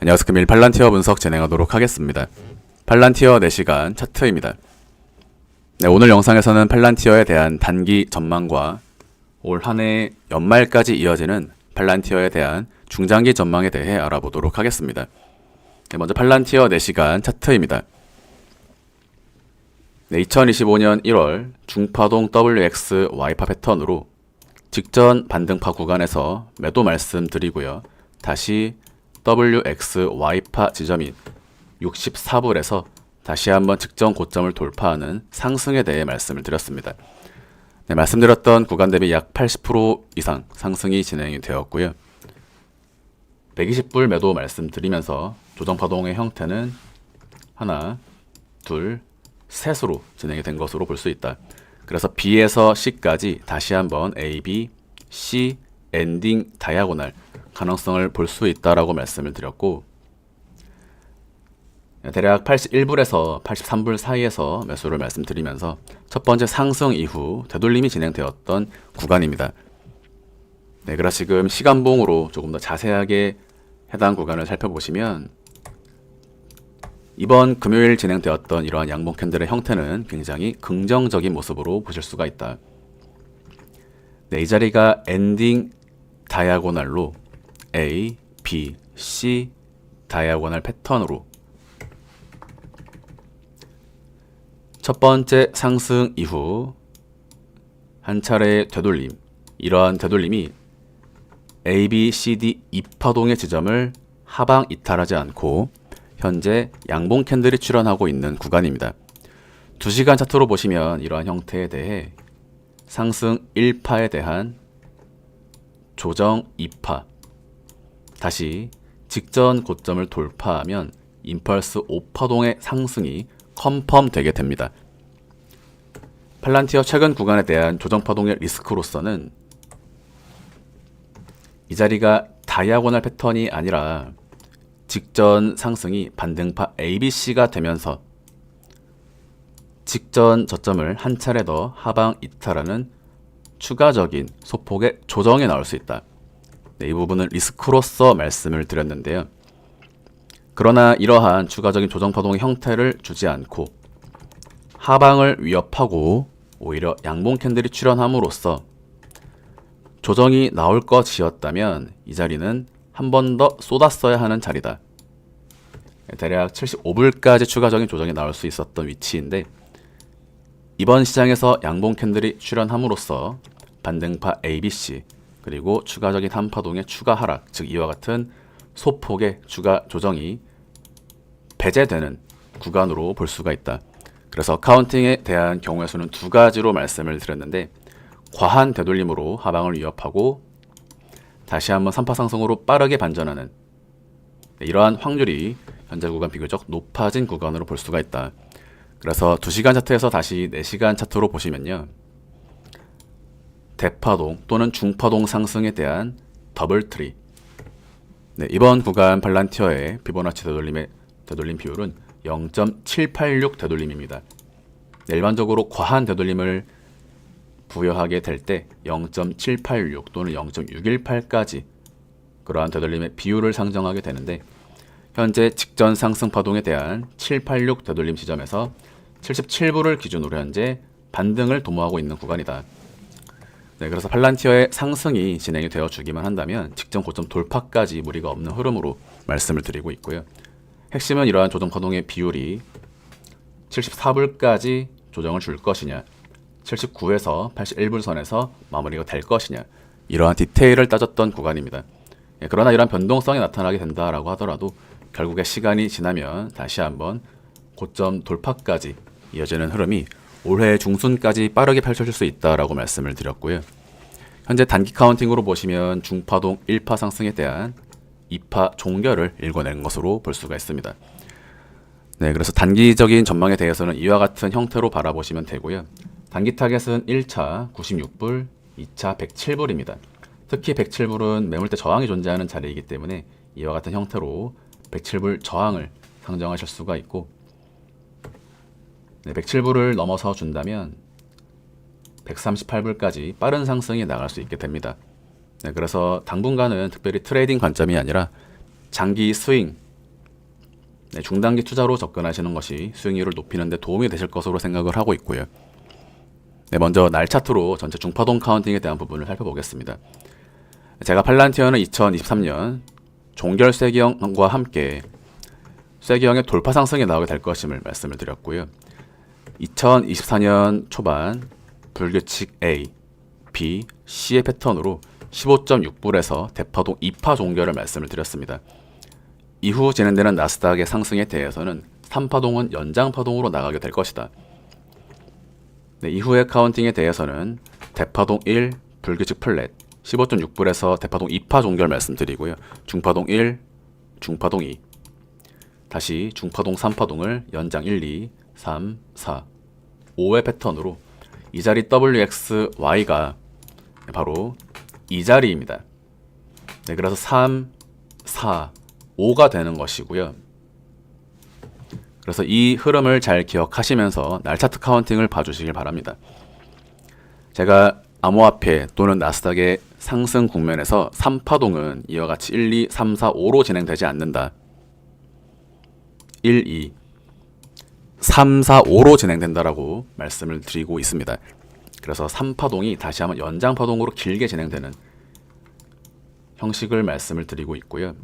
안녕하세요. 금일 팔란티어 분석 진행하도록 하겠습니다. 팔란티어 4시간 차트입니다. 네, 오늘 영상에서는 팔란티어에 대한 단기 전망과 올 한해 연말까지 이어지는 팔란티어에 대한 중장기 전망에 대해 알아보도록 하겠습니다. 네, 먼저 팔란티어 4시간 차트입니다. 네, 2025년 1월 중파동 WX Y파 패턴으로 직전 반등파 구간에서 매도 말씀드리고요. 다시 WX Y파 지점인 64불에서 다시 한번 직전 고점을 돌파하는 상승에 대해 말씀을 드렸습니다. 네, 말씀드렸던 구간 대비 약 80% 이상 상승이 진행이 되었고요. 120불 매도 말씀드리면서 조정파동의 형태는 하나, 둘, 셋으로 진행이 된 것으로 볼 수 있다. 그래서 B에서 C까지 다시 한번 A, B, C, 엔딩 다이아고날 가능성을 볼 수 있다라고 말씀을 드렸고, 대략 81불에서 83불 사이에서 매수를 말씀드리면서 첫 번째 상승 이후 되돌림이 진행되었던 구간입니다. 네, 그래서 지금 시간봉으로 조금 더 자세하게 해당 구간을 살펴보시면 이번 금요일 진행되었던 이러한 양봉 캔들의 형태는 굉장히 긍정적인 모습으로 보실 수가 있다. 네, 이 자리가 엔딩 다이아고날로 A, B, C 다이아고날 패턴으로 첫 번째 상승 이후 한 차례의 되돌림, 이러한 되돌림이 A, B, C, D 2파동의 지점을 하방 이탈하지 않고 현재 양봉 캔들이 출현하고 있는 구간입니다. 2시간 차트로 보시면 이러한 형태에 대해 상승 1파에 대한 조정 2파, 다시 직전 고점을 돌파하면 임펄스 5파동의 상승이 컨펌 되게 됩니다. 팔란티어 최근 구간에 대한 조정파동의 리스크로서는 이 자리가 다이아고날 패턴이 아니라 직전 상승이 반등파 ABC가 되면서 직전 저점을 한 차례 더 하방 이탈하는 추가적인 소폭의 조정이 나올 수 있다. 네, 이 부분은 리스크로서 말씀을 드렸는데요. 그러나 이러한 추가적인 조정파동의 형태를 주지 않고 하방을 위협하고 오히려 양봉 캔들이 출현함으로써 조정이 나올 것이었다면 이 자리는 한 번 더 쏟았어야 하는 자리다. 대략 75불까지 추가적인 조정이 나올 수 있었던 위치인데 이번 시장에서 양봉 캔들이 출현함으로써 반등파 ABC 그리고 추가적인 한파동의 추가 하락, 즉 이와 같은 소폭의 추가 조정이 배제되는 구간으로 볼 수가 있다. 그래서 카운팅에 대한 경우의 수는 두 가지로 말씀을 드렸는데 과한 되돌림으로 하방을 위협하고 다시 한번 3파 상승으로 빠르게 반전하는 이러한 확률이 현재 구간 비교적 높아진 구간으로 볼 수가 있다. 그래서 2시간 차트에서 다시 4시간 차트로 보시면요. 대파동 또는 중파동 상승에 대한 더블 트리. 네, 이번 구간 팔란티어의 피보나치 되돌림 비율은 0.786 되돌림입니다. 네, 일반적으로 과한 되돌림을 부여하게 될 때 0.786 또는 0.618까지 그러한 되돌림의 비율을 상정하게 되는데 현재 직전 상승 파동에 대한 786 되돌림 지점에서 77불을 기준으로 현재 반등을 도모하고 있는 구간이다. 네, 그래서 팔란티어의 상승이 진행이 되어 주기만 한다면 직전 고점 돌파까지 무리가 없는 흐름으로 말씀을 드리고 있고요. 핵심은 이러한 조정 파동의 비율이 74불까지 조정을 줄 것이냐, 79에서 81불 선에서 마무리가 될 것이냐, 이러한 디테일을 따졌던 구간입니다. 예, 그러나 이러한 변동성이 나타나게 된다라고 하더라도 결국에 시간이 지나면 다시 한번 고점 돌파까지 이어지는 흐름이 올해 중순까지 빠르게 펼쳐질 수 있다라고 말씀을 드렸고요. 현재 단기 카운팅으로 보시면 중파동 1파 상승에 대한 2파 종결을 읽어낸 것으로 볼 수가 있습니다. 네, 그래서 단기적인 전망에 대해서는 이와 같은 형태로 바라보시면 되고요. 단기 타겟은 1차 96불, 2차 107불입니다. 특히 107불은 매물대 저항이 존재하는 자리이기 때문에 이와 같은 형태로 107불 저항을 상정하실 수가 있고, 네, 107불을 넘어서 준다면 138불까지 빠른 상승이 나갈 수 있게 됩니다. 네, 그래서 당분간은 특별히 트레이딩 관점이 아니라 장기 스윙 네, 중단기 투자로 접근하시는 것이 수익률을 높이는 데 도움이 되실 것으로 생각을 하고 있고요. 네, 먼저 날 차트로 전체 중파동 카운팅에 대한 부분을 살펴보겠습니다. 제가 팔란티어는 2023년 종결 쇠기형과 함께 쇠기형의 돌파 상승이 나오게 될 것임을 말씀을 드렸고요. 2024년 초반 불규칙 A, B, C의 패턴으로 15.6불에서 대파동 2파 종결을 말씀을 드렸습니다. 이후 진행되는 나스닥의 상승에 대해서는 3파동은 연장파동으로 나가게 될 것이다. 네, 이후의 카운팅에 대해서는 대파동 1, 불규칙 플랫 15.6불에서 대파동 2파 종결 말씀드리고요. 중파동 1, 중파동 2 다시 중파동 3파동을 연장 1, 2, 3, 4, 5의 패턴으로 이 자리 WXY가 바로 이 자리입니다. 네, 그래서 3, 4, 5가 되는 것이고요. 그래서 이 흐름을 잘 기억하시면서 날 차트 카운팅을 봐주시길 바랍니다. 제가 암호화폐 또는 나스닥의 상승 국면에서 3파동은 이와 같이 1, 2, 3, 4, 5로 진행되지 않는다. 1, 2, 3, 4, 5로 진행된다라고 말씀을 드리고 있습니다. 그래서 3파동이 다시 한번 연장파동으로 길게 진행되는 형식을 말씀을 드리고 있고요.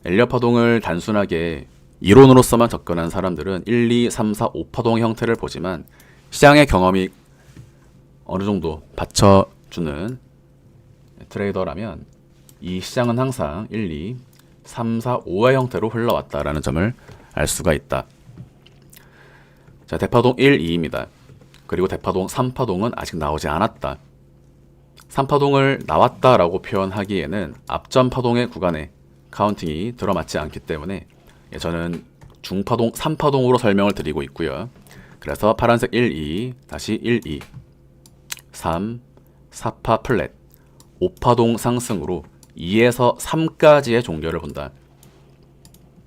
엘리엇 파동을 단순하게 이론으로서만 접근한 사람들은 1, 2, 3, 4, 5파동 형태를 보지만 시장의 경험이 어느 정도 받쳐주는 트레이더라면 이 시장은 항상 1, 2, 3, 4, 5의 형태로 흘러왔다라는 점을 알 수가 있다. 자, 대파동 1, 2입니다. 그리고 대파동 3파동은 아직 나오지 않았다. 3파동을 나왔다라고 표현하기에는 앞전 파동의 구간에 카운팅이 들어맞지 않기 때문에 저는 중파동 3파동으로 설명을 드리고 있고요. 그래서 파란색 1, 2, 다시 1, 2, 3, 4파 플랫, 5파동 상승으로 2에서 3까지의 종결을 본다.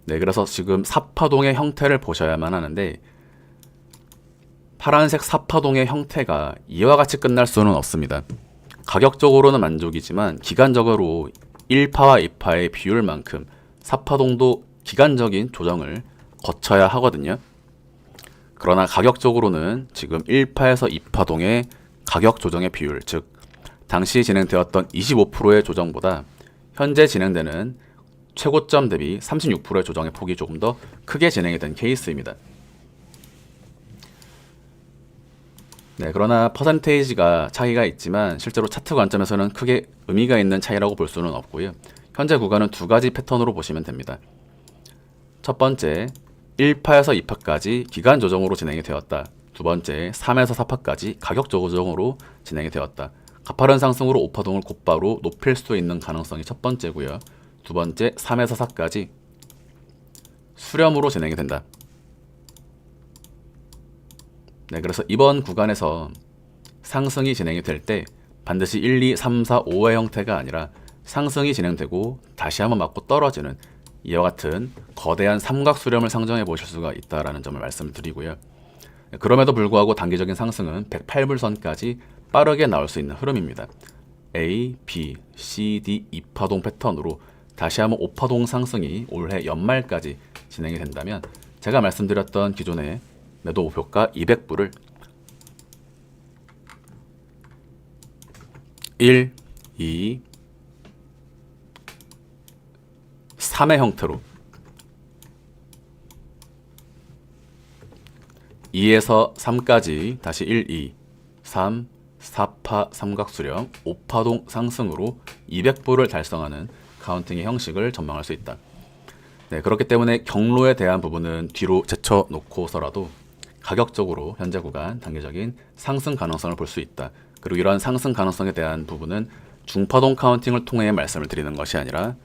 네, 그래서 지금 4파동의 형태를 보셔야만 하는데 파란색 4파동의 형태가 이와 같이 끝날 수는 없습니다. 가격적으로는 만족이지만 기간적으로 1파와 2파의 비율만큼 4파동도 기간적인 조정을 거쳐야 하거든요. 그러나 가격적으로는 지금 1파에서 2파동의 가격 조정의 비율, 즉 당시 진행되었던 25%의 조정보다 현재 진행되는 최고점 대비 36%의 조정의 폭이 조금 더 크게 진행이 된 케이스입니다. 네, 그러나 퍼센테이지가 차이가 있지만 실제로 차트 관점에서는 크게 의미가 있는 차이라고 볼 수는 없고요. 현재 구간은 두 가지 패턴으로 보시면 됩니다. 첫 번째, 1파에서 2파까지 기간 조정으로 진행이 되었다. 두 번째, 3에서 4파까지 가격 조정으로 진행이 되었다. 가파른 상승으로 5파동을 곧바로 높일 수 있는 가능성이 첫 번째고요. 두 번째, 3에서 4까지 수렴으로 진행이 된다. 네, 그래서 이번 구간에서 상승이 진행이 될 때 반드시 1, 2, 3, 4, 5의 형태가 아니라 상승이 진행되고 다시 한번 맞고 떨어지는 이와 같은 거대한 삼각 수렴을 상정해 보실 수가 있다는 점을 말씀을 드리고요. 그럼에도 불구하고 단기적인 상승은 108불선까지 빠르게 나올 수 있는 흐름입니다. A, B, C, D 2파동 패턴으로 다시 한번 5파동 상승이 올해 연말까지 진행이 된다면 제가 말씀드렸던 기존의 매도 목표가 200불을 1, 2, 3의 형태로 2에서 3까지 다시 1, 2, 3, 4파 삼각수렴 5파동 상승으로 200불을 달성하는 카운팅의 형식을 전망할 수 있다. 네, 그렇기 때문에 경로에 대한 부분은 뒤로 제쳐놓고서라도 가격적으로 현재 구간 단기적인 상승 가능성을 볼 수 있다. 그리고 이러한 상승 가능성에 대한 부분은 중파동 카운팅을 통해 말씀을 드리는 것이 아니라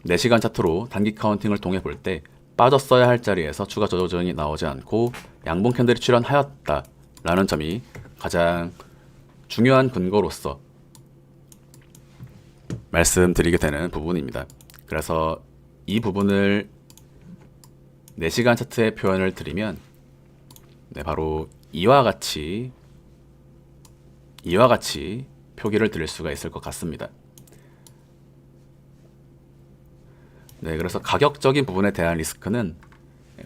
4시간 차트로 단기 카운팅을 통해 볼 때 빠졌어야 할 자리에서 추가 조정이 나오지 않고 양봉 캔들이 출현하였다라는 점이 가장 중요한 근거로서 말씀드리게 되는 부분입니다. 그래서 이 부분을 4시간 차트의 표현을 드리면 바로 이와 같이 표기를 드릴 수가 있을 것 같습니다. 네, 그래서 가격적인 부분에 대한 리스크는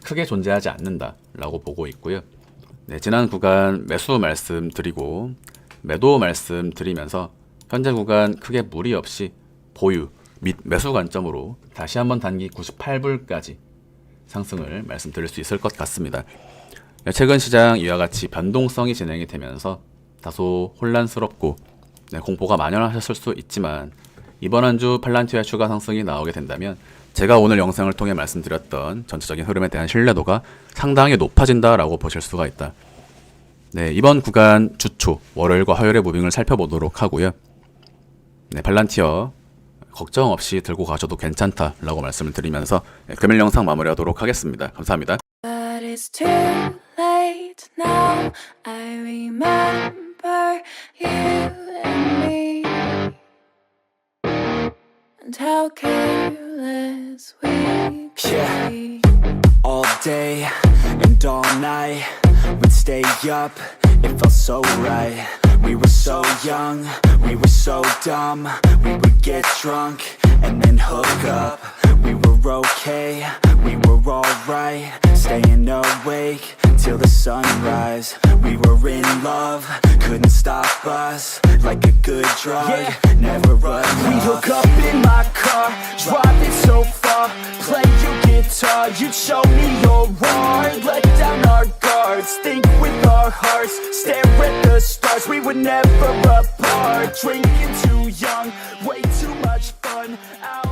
크게 존재하지 않는다라고 보고 있고요. 네, 지난 구간 매수 말씀드리고 매도 말씀드리면서 현재 구간 크게 무리 없이 보유 및 매수 관점으로 다시 한번 단기 98불까지 상승을 말씀드릴 수 있을 것 같습니다. 최근 시장 이와 같이 변동성이 진행이 되면서 다소 혼란스럽고 공포가 만연하셨을 수 있지만 이번 한 주 팔란티오의 추가 상승이 나오게 된다면 제가 오늘 영상을 통해 말씀드렸던 전체적인 흐름에 대한 신뢰도가 상당히 높아진다라고 보실 수가 있다. 네, 이번 구간 주초 월요일과 화요일의 무빙을 살펴보도록 하고요. 네, 팔란티어 걱정 없이 들고 가셔도 괜찮다라고 말씀을 드리면서 금일 영상 마무리하도록 하겠습니다. 감사합니다. But it's too late now. I remember you and me, and how careless we could Yeah. be. All day and all night, we'd stay up, it felt so right. We were so young, we were so dumb. We would get drunk and then hook up. We were okay, we were alright. Staying awake till the sunrise. We were in love, couldn't stop us. Like a good drug, never enough. We hook up in my car, driving so far. Play your guitar, you'd show me your art. Let down our guards, think with our hearts. Stare at the stars, we were never apart. Drinking too young, way too much fun out